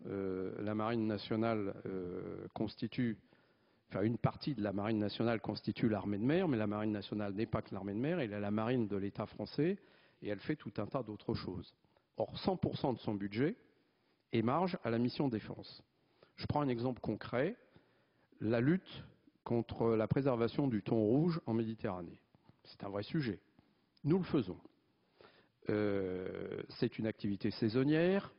la Marine nationale constitue, enfin une partie de la Marine nationale constitue l'armée de mer, mais la Marine nationale n'est pas que l'armée de mer, elle est la marine de l'État français et elle fait tout un tas d'autres choses. Or, 100% de son budget émarge à la mission défense. Je prends un exemple concret, la lutte contre la préservation du thon rouge en Méditerranée. C'est un vrai sujet. Nous le faisons. C'est une activité saisonnière.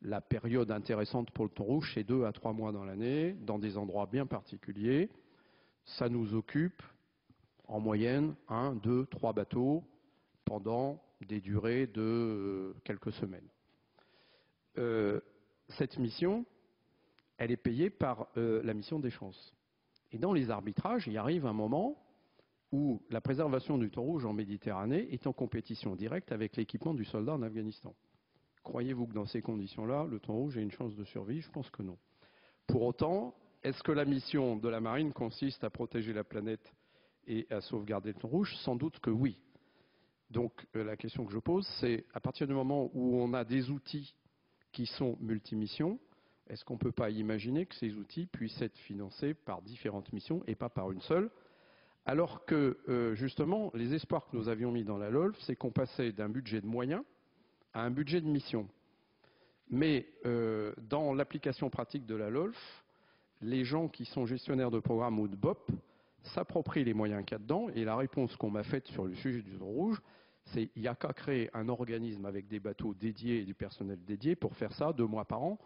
La période intéressante pour le thon rouge, c'est 2 à 3 mois dans l'année, dans des endroits bien particuliers. Ça nous occupe en moyenne 1, 2, 3 bateaux pendant des durées de quelques semaines. Cette mission, elle est payée par la mission défense. Et dans les arbitrages, il arrive un moment où la préservation du thon rouge en Méditerranée est en compétition directe avec l'équipement du soldat en Afghanistan. Croyez-vous que dans ces conditions-là, le thon rouge ait une chance de survie? Je pense que non. Pour autant, est-ce que la mission de la marine consiste à protéger la planète et à sauvegarder le thon rouge? Sans doute que oui. Donc la question que je pose, c'est à partir du moment où on a des outils qui sont multimissions, est-ce qu'on ne peut pas imaginer que ces outils puissent être financés par différentes missions et pas par une seule? Alors que justement, les espoirs que nous avions mis dans la LOLF, c'est qu'on passait d'un budget de moyens à un budget de mission. Mais dans l'application pratique de la LOLF, les gens qui sont gestionnaires de programme ou de BOP s'approprient les moyens qu'il y a dedans. Et la réponse qu'on m'a faite sur le sujet du thon rouge, c'est qu'il n'y a qu'à créer un organisme avec des bateaux dédiés et du personnel dédié pour faire ça 2 mois par an.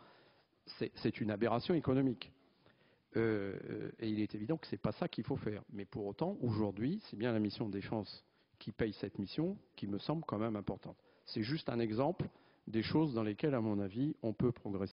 C'est une aberration économique. Et il est évident que ce n'est pas ça qu'il faut faire. Mais pour autant, aujourd'hui, c'est bien la mission de défense qui paye cette mission qui me semble quand même importante. C'est juste un exemple des choses dans lesquelles, à mon avis, on peut progresser.